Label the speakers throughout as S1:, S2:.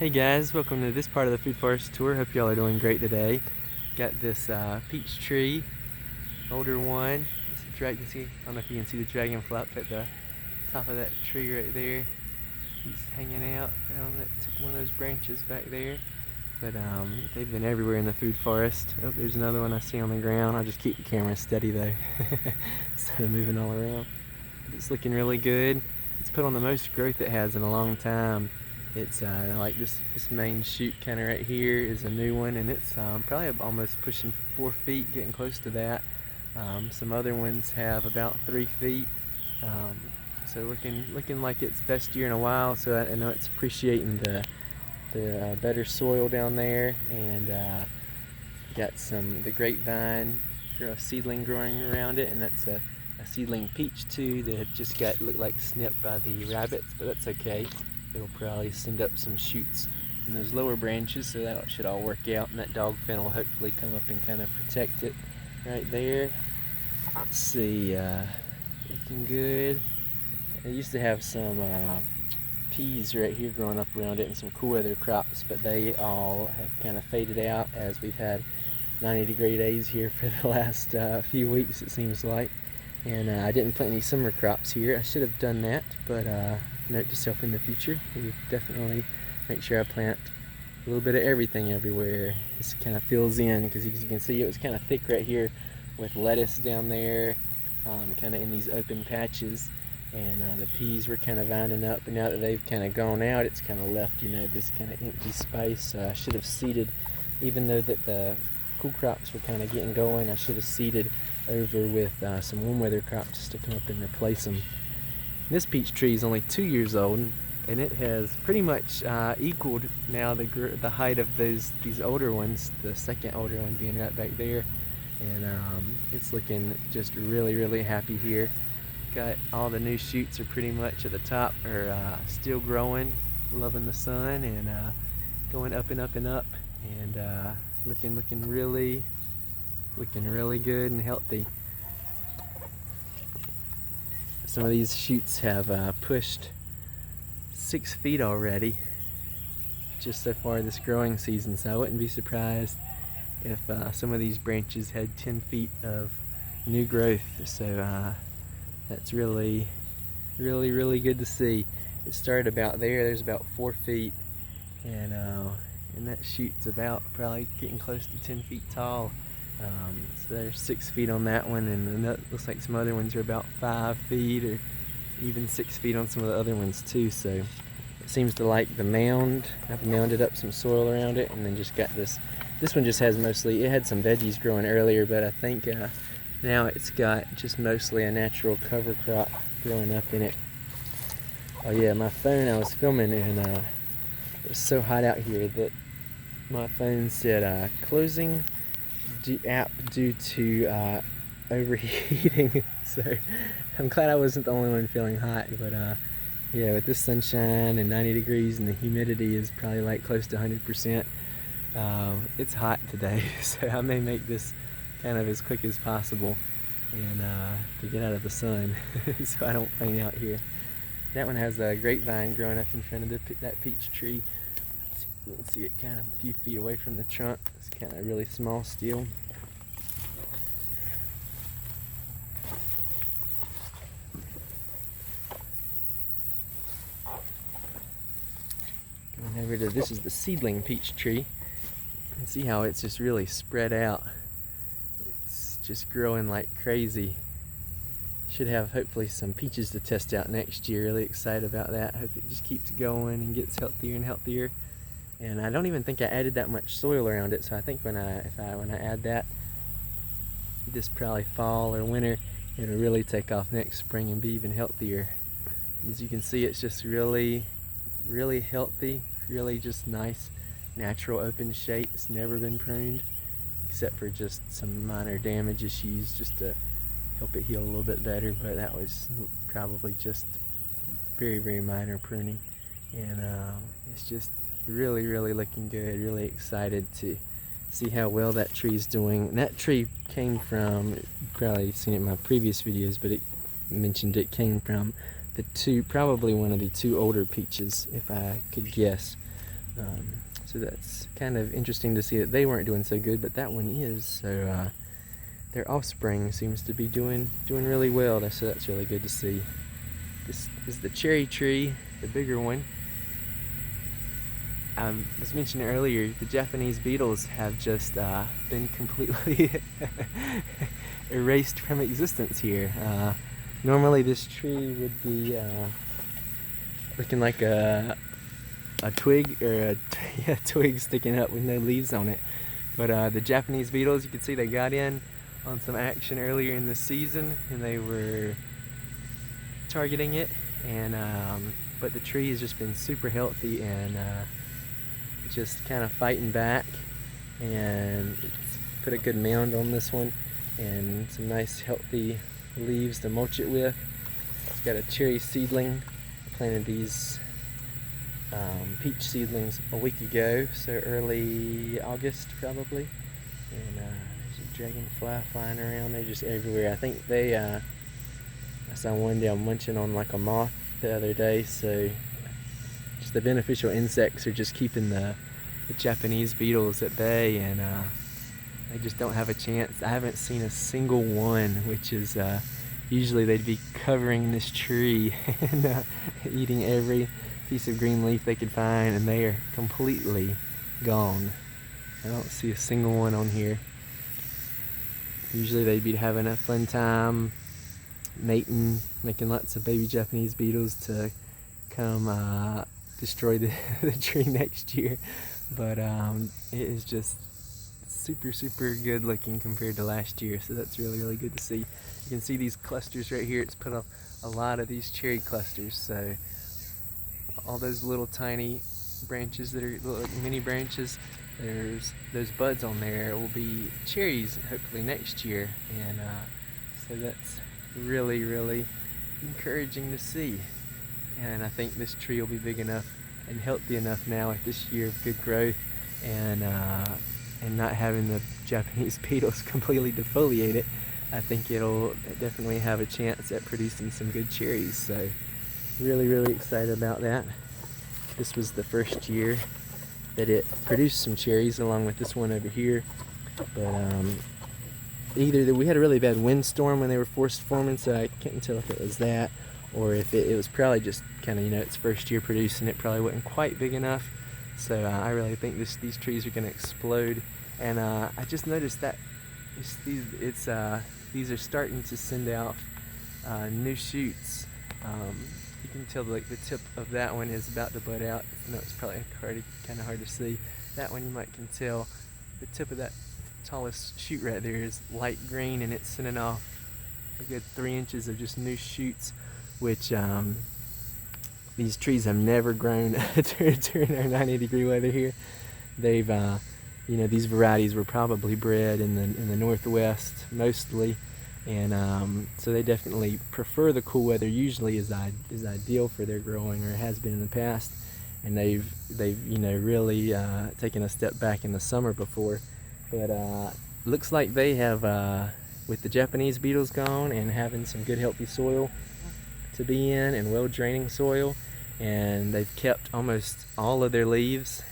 S1: Hey guys, welcome to this part of the Food Forest Tour. Hope y'all are doing great today. Got this peach tree, older one. I don't know if you can see the dragonfly up at the top of that tree right there. He's hanging out on one of those branches back there. But they've been everywhere in the food forest. Oh, there's another one I see on the ground. I'll just keep the camera steady though, instead of moving all around. But it's looking really good. It's put on the most growth it has in a long time. It's like this main shoot kind of right here is a new one, and it's probably almost pushing 4 feet, getting close to that. Some other ones have about 3 feet. So looking like its best year in a while. So I know it's appreciating the better soil down there, and got the grapevine seedling growing around it, and that's a seedling peach too that just looked like snipped by the rabbits, but that's okay. It'll probably send up some shoots in those lower branches, so that should all work out, and that dog fin will hopefully come up and kind of protect it right there. Let's see, looking good. I used to have some peas right here growing up around it and some cool weather crops, but they all have kind of faded out as we've had 90-degree days here for the last few weeks, it seems like. And I didn't plant any summer crops here. I should have done that, but note to self in the future, we definitely make sure I plant a little bit of everything everywhere. This kind of fills in, because as you can see, it was kind of thick right here with lettuce down there, kind of in these open patches, and the peas were kind of vining up, and now that they've kind of gone out, it's kind of left, this kind of empty space. I should have seeded, even though that the cool crops were kind of getting going, I should have seeded over with some warm weather crops to come up and replace them. This peach tree is only 2 years old, and it has pretty much equaled now the height of these older ones, the second older one being right back there. And it's looking just really happy here. Got all the new shoots are pretty much at the top, are still growing, loving the sun, and going up and up and up, and looking really good and healthy. Some of these shoots have pushed 6 feet already just so far this growing season, so I wouldn't be surprised if some of these branches had 10 feet of new growth. So that's really good to see. It started about there's about 4 feet, and that shoot's about probably getting close to 10 feet tall. So there's 6 feet on that one, and it looks like some other ones are about 5 feet or even 6 feet on some of the other ones too. So it seems to like the mound. I've mounded up some soil around it, and then just got this one just has it had some veggies growing earlier, but I think now it's got just mostly a natural cover crop growing up in it. Oh yeah, my phone, I was filming, and it was so hot out here that my phone said closing app due to overheating. So I'm glad I wasn't the only one feeling hot, but yeah, with this sunshine and 90 degrees and the humidity is probably like close to 100%, it's hot today. So I may make this kind of as quick as possible, and to get out of the sun so I don't faint out here. That one has a grapevine growing up in front of that peach tree. You can see it kind of a few feet away from the trunk. It's kind of really small still. Going over to, this is the seedling peach tree. You can see how it's just really spread out. It's just growing like crazy. Should have hopefully some peaches to test out next year. Really excited about that. Hope it just keeps going and gets healthier and healthier. And I don't even think I added that much soil around it, so I think when I add that this probably fall or winter, it'll really take off next spring and be even healthier. As you can see, it's just really healthy, really just nice natural open shape. It's never been pruned except for just some minor damage issues just to help it heal a little bit better, but that was probably just very minor pruning. And it's just really looking good. Really excited to see how well that tree's doing. And that tree came from, you've probably seen it in my previous videos, but it mentioned it came from probably one of the 2 older peaches, if I could guess. So that's kind of interesting to see that they weren't doing so good, but that one is. So their offspring seems to be doing really well. So that's really good to see. This is the cherry tree, the bigger one. As mentioned earlier, the Japanese beetles have just been completely erased from existence here. Normally this tree would be looking like a twig, or a twig sticking up with no leaves on it. But the Japanese beetles, you can see they got in on some action earlier in the season, and they were targeting it. And but the tree has just been super healthy and just kind of fighting back, and it's put a good mound on this one and some nice healthy leaves to mulch it with. It's got a cherry seedling. I planted these peach seedlings a week ago, so early August probably. And there's a dragonfly flying around. They're just everywhere. I think they I saw one down munching on like a moth the other day, so just the beneficial insects are just keeping the Japanese beetles at bay, and they just don't have a chance. I haven't seen a single one, which is usually they'd be covering this tree and eating every piece of green leaf they could find, and they are completely gone. I don't see a single one on here. Usually they'd be having a fun time mating, making lots of baby Japanese beetles to come destroy the tree next year. But it is just super good looking compared to last year, so that's really good to see. You can see these clusters right here. It's put up a lot of these cherry clusters, so all those little tiny branches that are little mini branches, there's those buds on there will be cherries hopefully next year, and so that's really encouraging to see. And I think this tree will be big enough and healthy enough now at this year of good growth, and not having the Japanese beetles completely defoliate it. I think it'll definitely have a chance at producing some good cherries. So really excited about that. This was the first year that it produced some cherries along with this one over here. But either we had a really bad windstorm when they were forced forming, so I couldn't tell if it was that, or if it was probably just kind of, its first year producing, it probably wasn't quite big enough. So I really think these trees are going to explode. And I just noticed that these are starting to send out new shoots. You can tell like the tip of that one is about to bud out. No, it's probably kind of hard to see. That one you can tell the tip of that tallest shoot right there is light green, and it's sending off a good 3 inches of just new shoots, which these trees have never grown during our 90-degree weather here. They've these varieties were probably bred in the Northwest mostly, and so they definitely prefer the cool weather. Usually is ideal for their growing, or has been in the past. And they've really taken a step back in the summer before. But looks like they have, with the Japanese beetles gone and having some good healthy soil to be in, and well draining soil, and they've kept almost all of their leaves.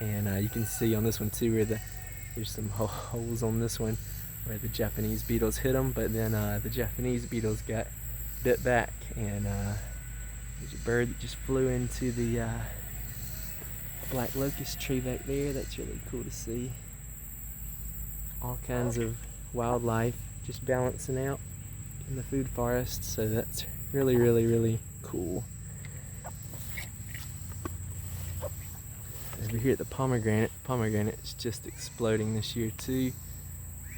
S1: And you can see on this one too where there's some holes on this one where the Japanese beetles hit them, but then the Japanese beetles got bit back, and there's a bird that just flew into the black locust tree back there. That's really cool to see. All kinds of wildlife just balancing out in the food forest, so that's really cool. Over here at the pomegranate's just exploding this year too,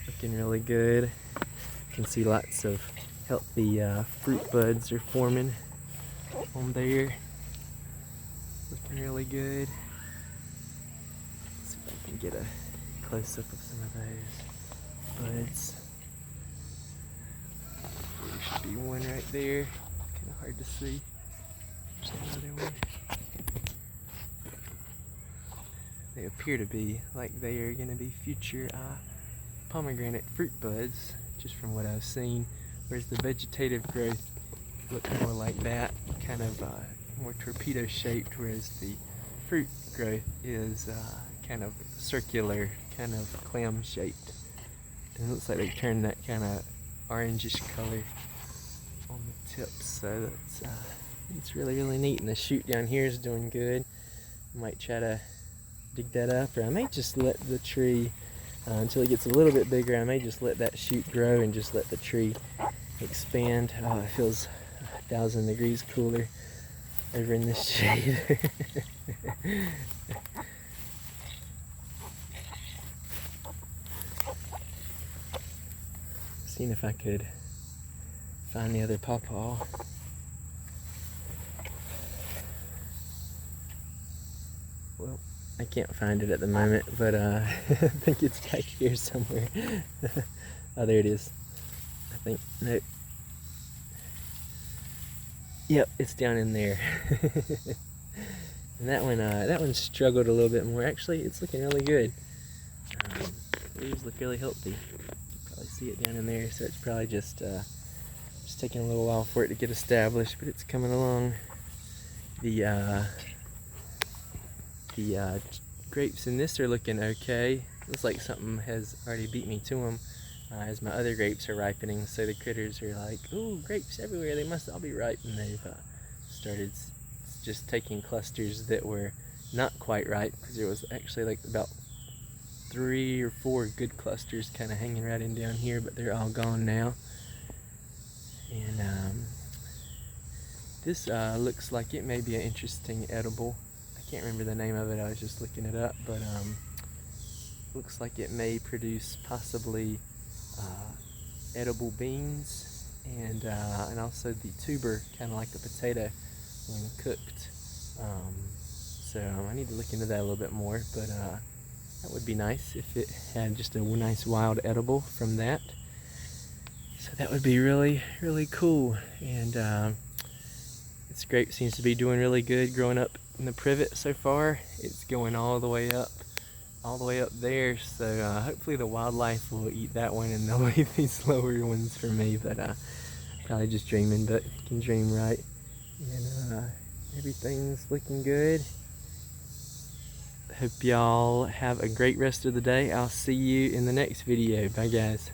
S1: looking really good. You can see lots of healthy fruit buds are forming on there, looking really good. Let's see if I can get a close-up of some of those buds. There should be one right there, kind of hard to see. There's another one. They appear to be like they are going to be future pomegranate fruit buds, just from what I've seen, whereas the vegetative growth look more like that, kind of more torpedo shaped, whereas the fruit growth is kind of circular, kind of clam shaped. And it looks like they turned that kind of orangish color on the tips, so that's it's really neat. And the shoot down here is doing good. Might try to dig that up, or I may just let the tree until it gets a little bit bigger. I may just let that shoot grow and just let the tree expand. Oh, it feels 1,000 degrees cooler over in this shade. Seeing if I could find the other pawpaw. Well, I can't find it at the moment, but I think it's back here somewhere. Oh, there it is. I think, nope. Yep, it's down in there. And that one struggled a little bit more. Actually, it's looking really good. Leaves look really healthy. You can probably see it down in there, so it's probably just taking a little while for it to get established, but it's coming along. The grapes in this are looking okay. Looks like something has already beat me to them as my other grapes are ripening, so the critters are like, ooh, grapes everywhere, they must all be ripe, and they've started just taking clusters that were not quite ripe, because there was actually like about 3 or 4 good clusters kind of hanging right in down here, but they're all gone now. And this looks like it may be an interesting edible. I can't remember the name of it, I was just looking it up, but looks like it may produce possibly edible beans and also the tuber, kind of like a potato when cooked. So I need to look into that a little bit more, but that would be nice if it had just a nice wild edible from that. So that would be really cool. And this grape seems to be doing really good growing up in the privet so far. It's going all the way up there, so hopefully the wildlife will eat that one and they'll leave these lower ones for me, but probably just dreaming, but you can dream right. And everything's looking good. Hope y'all have a great rest of the day. I'll see you in the next video. Bye guys.